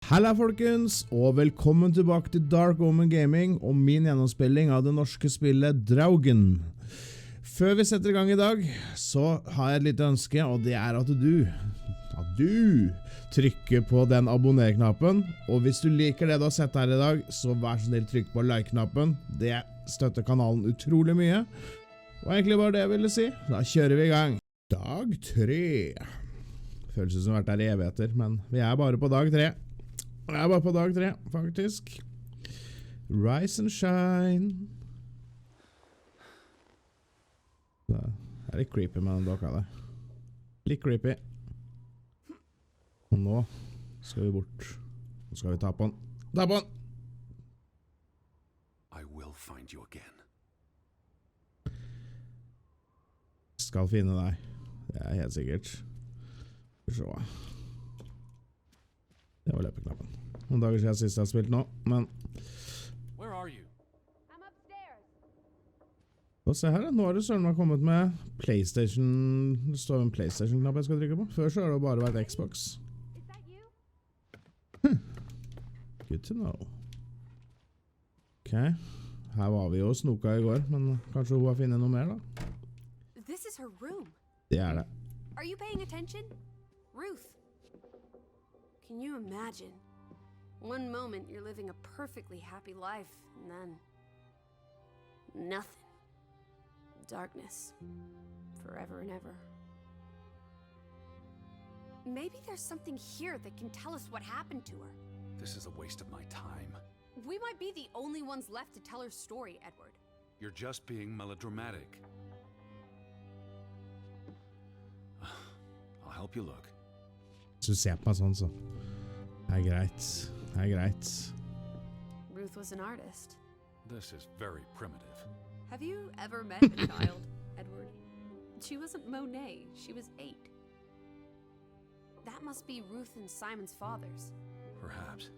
Halla folkens, og velkommen tilbake til Dark Omen Gaming og min gjennomspilling av det norske spillet Draugen. Før vi setter i gang i dag, så har jeg et lite ønske, og det er at du trykker på den abonner-knappen. Og hvis du liker det du har sett her i dag, så vær så snill trykk på like-knappen. Det støtter kanalen utrolig mye. Og egentlig bare det jeg ville si. Da kjører vi i gang. Dag 3. Føles som det har vært der i evigheter, men vi er bare på dag 3. Jeg er bare på dag 3, faktisk. Rise and shine. Det er litt creepy med den dokka der. Litt creepy. Og nå skal vi bort. Nå skal vi ta på den. Ta på den! I will find you again. Skal finne deg. Det er helt sikkert. Så. Det var løpeknappen. Noen dager siden sist jeg har spilt nå, men... Og se her, nå har det søren meg kommet med PlayStation... Det står en PlayStation-knapp jeg skal trykke på. Før så har det bare vært Xbox. Good to know. Ok, her var vi jo snoka i går, men kanskje hun har finnet noe mer da? This is her room. Det er det. Are you paying attention? Ruth. Can you imagine? One moment you're living a perfectly happy life, and then... nothing. Darkness. Forever and ever. Maybe there's something here that can tell us what happened to her. This is a waste of my time. We might be the only ones left to tell her story, Edward. You're just being melodramatic. I'll help you look. Så du ser på meg sånn, så. Det er greit. Det er greit. Ruth was an artist. This is very primitive. Have you ever met a child, Edward? She wasn't Monet, she was 8. That must be Ruth and Simon's fathers. Perhaps.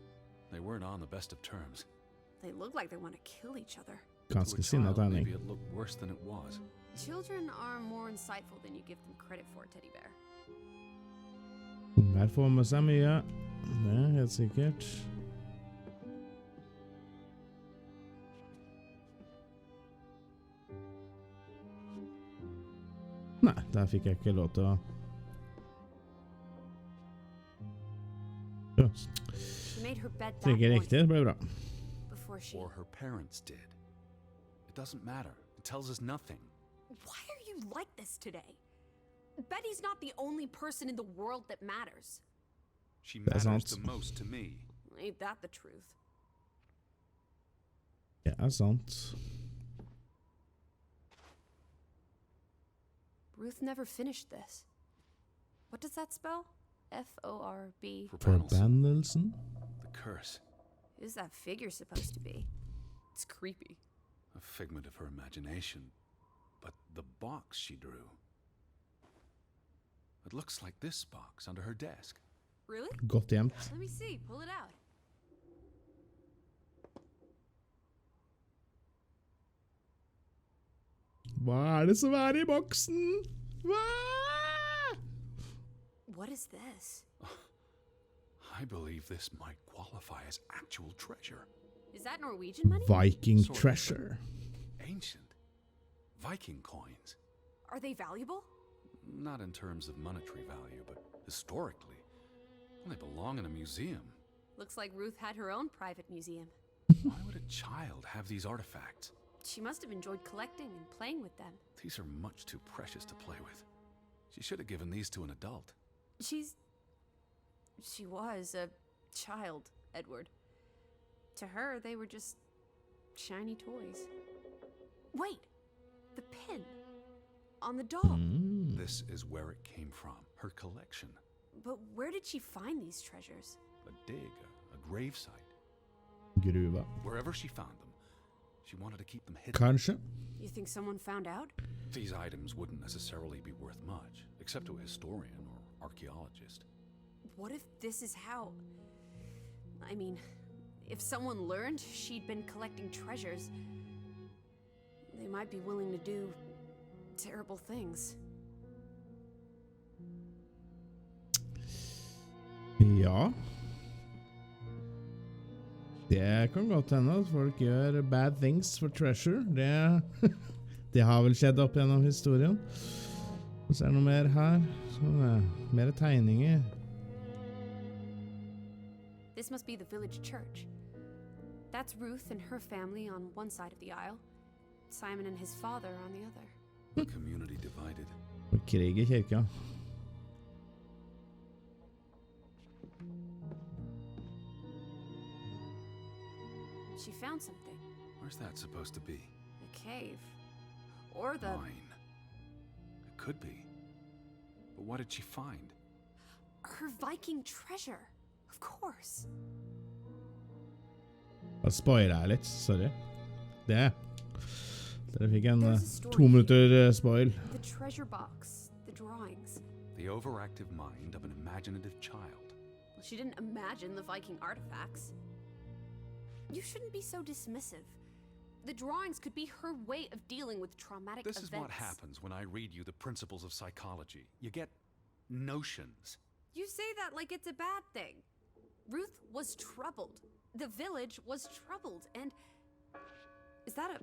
They weren't on the best of terms. They look like they want to kill each other. Ganske To a sinnet child, tegning. maybe it looked worse than it was. Children are more insightful than you give them credit for, Teddy Bear. Her får med seg mye. Det er helt sikkert. Nei, der fikk jeg ikke lov til å... Ja. She made her bed that Trykker morning riktig, det ble bra. before she... Or her parents did. It doesn't matter. It tells us nothing. Why are you like this today? Betty's not the only person in the world that matters. She That's matters not- the most to me. Ain't that the truth? Det er sant. Ruth never finished this. What does that spell? F-O-R-B. Forbannelsen. The curse. Who's that figure supposed to be? It's creepy. A figment of her imagination. But the box she drew. It looks like this box under her desk. Really? Godt gjemt. Let me see. Pull it out. Hva er det som er i boksen? Hva? What is this? I believe this might qualify as actual treasure. Is that Norwegian money? Viking Sort of. treasure. Ancient. Viking coins. Are they valuable? Not in terms of monetary value, but historically. They belong in a museum. Looks like Ruth had her own private museum. Why would a child have these artifacts? She must have enjoyed collecting and playing with them. These are much too precious to play with. She should have given these to an adult. She was a child, Edward. To her, they were just shiny toys. Wait! The pin! On the doll! This is where it came from, her collection. But where did she find these treasures? A dig, a gravesite. Gruva. Wherever she found them, she wanted to keep them hidden. Kanskje. You think someone found out? These items wouldn't necessarily be worth much, except to a historian or archaeologist. What if this is how... I mean, if someone learned she'd been collecting treasures, they might be willing to do terrible things. Ja. Det kan godt hende at folk gjør bad things for treasure. Det har vel skjedd opp gjennom historien. Og så er det noe mer her. Mer tegninger. This must be the village church. That's Ruth and her family on one side of the aisle. Simon and his father on the other. Community divided. Krig I kirka. She found something. Where's that supposed to be? A cave. Or the... Mine. It could be. But what did she find? Her Viking treasure. Of course. Jeg spoiler litt, sorry. Dere fikk en There's a story 2 minutter here. spoil. The treasure box. The drawings. The overactive mind of an imaginative child. Well, she didn't imagine the Viking artifacts. You shouldn't be so dismissive. The drawings could be her way of dealing with traumatic This events. is what happens when I read you the principles of psychology. You get notions. You say that like it's a bad thing. Ruth was troubled. The village was troubled, and... Is that a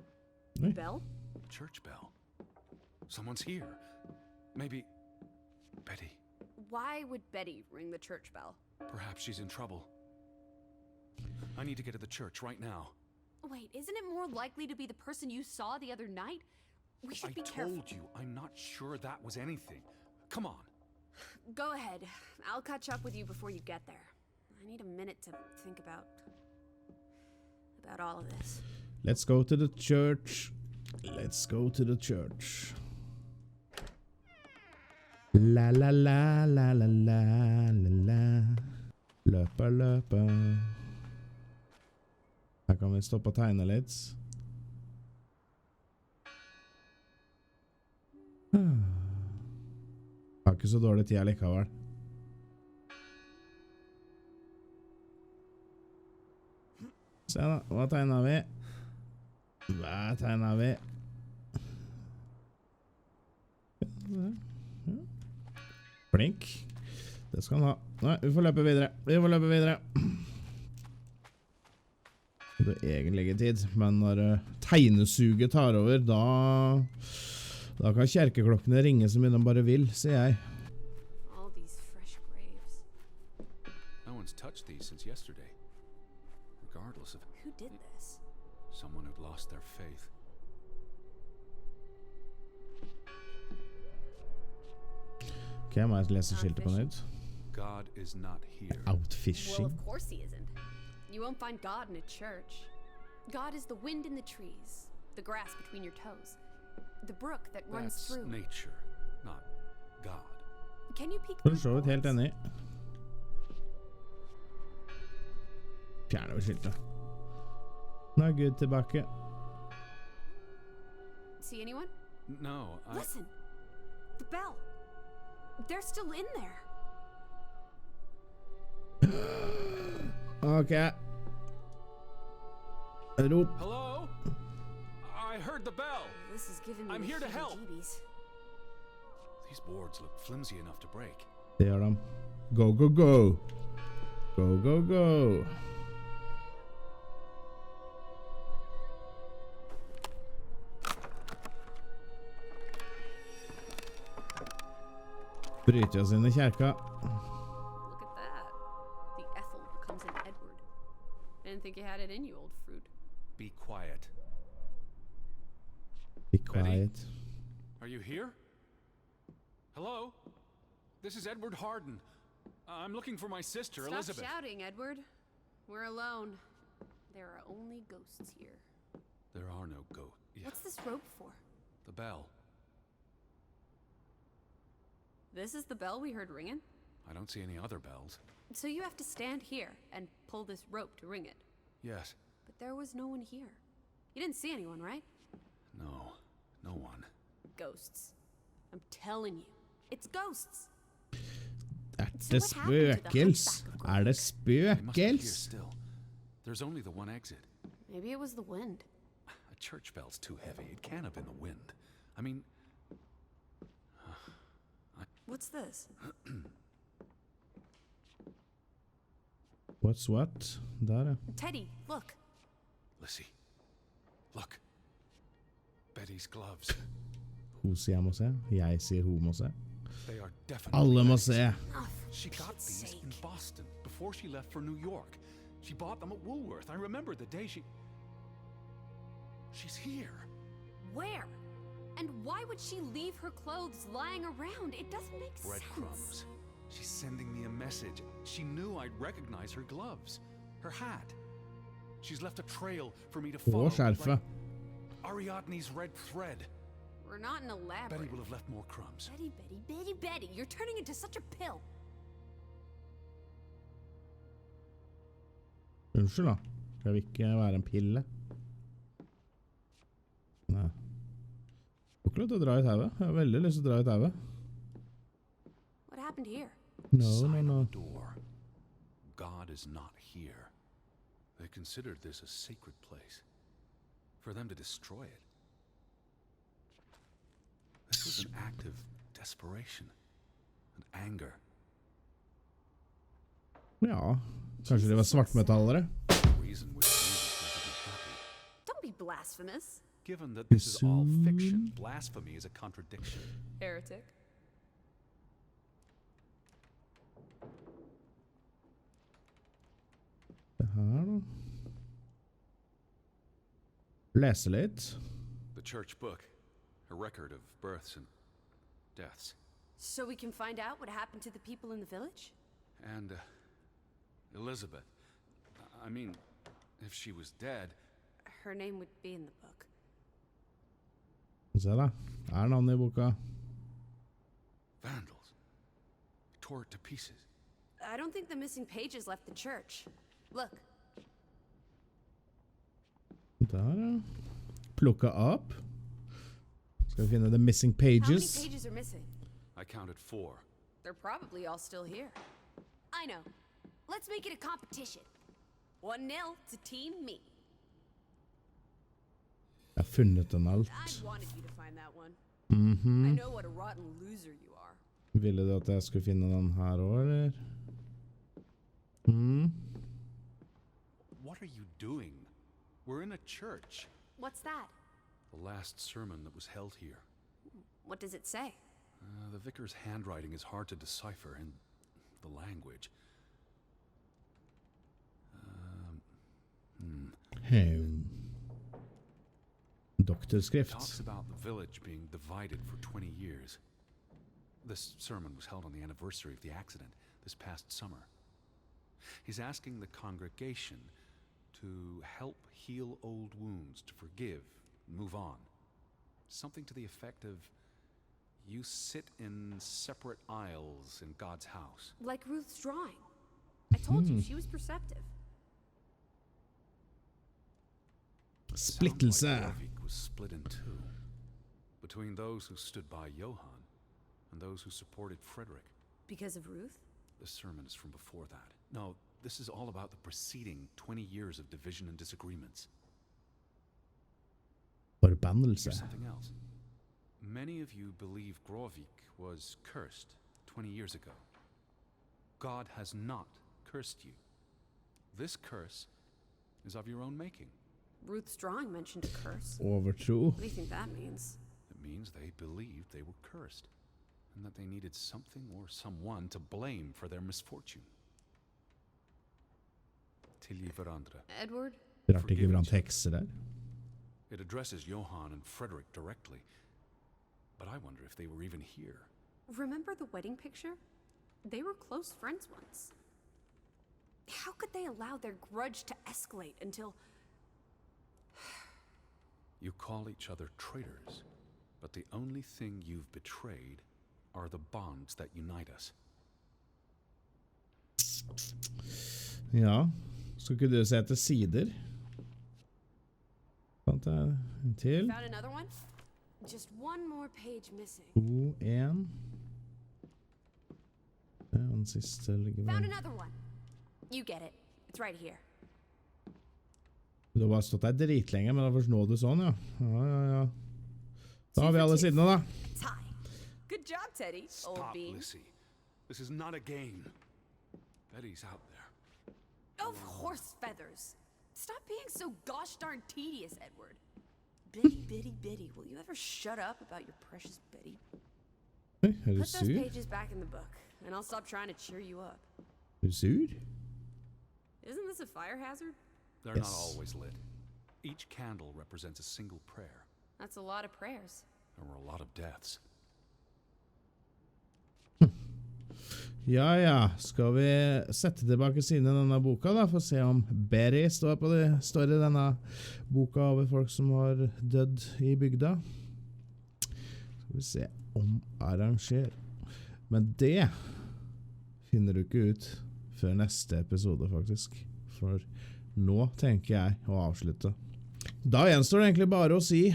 Hey. bell? Church bell. Someone's here. Maybe Betty. Why would Betty ring the church bell? Perhaps she's in trouble. I need to get to the church right now. Wait, isn't it more likely to be the person you saw the other night? We should be careful. I told you, I'm not sure that was anything. Come on. Go ahead. I'll catch up with you before you get there. I need a minute to think about all of this. Let's go to the church. Let's go to the church. La la la la la la la la. Løper, løper. Her kan vi stoppe og tegne litt. Har ikke så dårlig tid likevel. Se da, hva tegner vi? Hva tegner vi? Blink. Det skal han ha. Nei, vi får løpe videre. Vi får løpe videre. Det er egentlig ikke tid, men når tegnesuget tar over, da kan kirkeklokkene ringe så mye de bare vil, sier jeg. All these fresh graves. No one's touched these since yesterday. Regardless of Who did this? someone who'd lost their faith. Ok, må jeg lese skiltet på nytt? God is not here. Out Well, fishing. of course he isn't. You won't find God in a church. God is the wind in the trees, the grass between your toes, the brook that runs That's through. nature, not God. Can you peek For through så vidt helt boards? enig. Fjerner vi skiltet. Nå er Gud tilbake. See anyone? No, I... Listen! The bell! They're still in there! Ok. Rop. Hello? I heard the bell. This is giving me I'm the here to help. heebie-jeebies. These boards look flimsy enough to break. Det gjør de. Go, go, go. Go, go, go. Bryter oss inn i kjerka. Look at that. The Ethel becomes an Edward. Didn't think you had it in you, old fruit. Be quiet. Be quiet. Are you here? Hello? This is Edward Harden. I'm looking for my sister, Stop Elizabeth. shouting, Edward. We're alone. There are only ghosts here. There are no ghosts. Yeah, What's this rope for? the bell. This is the bell we heard ringing? I don't see any other bells. So you have to stand here and pull this rope to ring it. Yes. But there was no one here. You didn't see anyone, right? No. No one. Ghosts. I'm telling you. It's ghosts. Er det spøkels? Er det They must be here spøkels? still. There's only the one exit. Maybe it was the wind. A church bell's too heavy. It can't have been the wind. I mean, What's this? What's what? Der, ja. Teddy, look. Lissy, look. Betty's gloves. Hun sier jeg må se. Jeg sier hun må se. They are definitely Alle må Betty's. se. Oh, She for got Pete's these sake. in Boston before she left for New York. She bought them at Woolworth. I remember the day She's here. Where? And why would she leave her clothes lying around? It doesn't make sense. Breadcrumbs. She's sending me a message. She knew I'd recognize her gloves, her hat. She's left a trail for me to follow. Og skjerfet. Ariadne's red thread. We're not in a Betty labyrinth. will have left more crumbs. Betty. You're turning into such a pill. Unnskyld da. Skal vi ikke være en pille? Nei. Jeg har ikke lov til å dra i tauet. Jeg har veldig lyst til å dra i tauet. What happened here? Sign on the door. God is not here. They considered this a sacred place. For them to destroy it. This was an act of desperation and anger. Ja, kanskje de var svartmetallere. The reason which Jesus was to be happy. Don't be blasphemous. Given that this is all fiction, blasphemy is a contradiction. Heretic. Det her da. Lese litt. The church book, a record of births and deaths. So we can find out what happened to the people in the village? And Elizabeth. I mean, if she was dead, Her name would be in the book. Se da. Navnet I boka. vandals. Tore it to pieces. I don't think the missing pages left the church. Look. Der, ja. Plukka opp. Skal vi finne the missing How many pages? pages are missing? I counted 4. They're probably all still here. I know. Let's make it a competition. 1-0 to Team Me. Jeg har funnet den alt. I wanted you to find that one. Mhm. I know what a rotten loser you are. Ville du at jeg skulle finne den her også, eller? Mhm. What are you doing? We're in a church. What's that? The last sermon that was held here. What does it say? The vicar's handwriting is hard to decipher, and the language. Doktorskrift. Talks about the village being divided for 20 years. This sermon was held on the anniversary of the accident this past summer. He's asking the congregation to help heal old wounds, to forgive, move on. Something to the effect of, you sit in separate aisles in God's house. Like Ruth's drawing. I told you she was perceptive. Splittelse. Sounds like Graavik was split in two, between those who stood by Johan and those who supported Frederick. Because of Ruth? The sermon is from before that. No, this is all about the preceding 20 years of division and disagreements. Forbannelse. Here's something else. Many of you believe Graavik was cursed 20 years ago. God has not cursed you. This curse is of your own making. Ruth's drawing mentioned a curse. Overtro. What do you think that means? It means they believed they were cursed, and that they needed something or someone to blame for their misfortune. Tilgi hverandre. Edward? Rart ikke brant hekser der. It addresses Johan and Frederick directly, but I wonder if they were even here. Remember the wedding picture? They were close friends once. How could they allow their grudge to escalate until... You call each other traitors, but the only thing you've betrayed are the bonds that unite us. Ja, så ikke du se etter sider. Sant, en til. Found another one? Just one more page missing. 2, 1. Ja, den siste ligger Found vel. another one. You get it. It's right here. Du har bare stått der dritlenge, men da først nå du sånn, ja. Ja. Da har vi alle sidene, da. Tie. Good job, Teddy, old Stop, bean. Lissy. This is not a game. Betty's out there. horse feathers. Stop being so gosh darn tedious, Edward. Bitty, will you ever shut up about your precious Betty? Hey, er du Put those sur? pages back in the book, and I'll stop trying to cheer you up. Er du sur? Isn't this a fire hazard? They're not Yes. always lit. Each candle represents a single prayer. That's a lot of prayers. There were a lot of deaths. Ja, skal vi sette tilbake siden av denne boka da, for å se om Betty står i denne boka over folk som har dødd i bygda. Skal vi se om arranger. Men det finner du ikke ut før neste episode faktisk, for nå tenker jeg å avslutte. Da gjenstår det egentlig bare å si,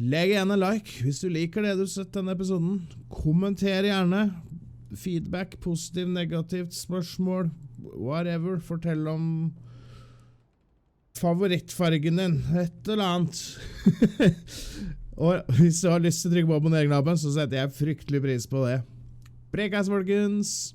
legg igjen en like hvis du liker det du har sett denne episoden. Kommenter gjerne. Feedback, positiv, negativt, spørsmål, whatever. Fortell om favorittfargen din, et eller annet. Og hvis du har lyst til å trykke på abonner-knappen, så setter jeg fryktelig pris på det. Prekas, folkens!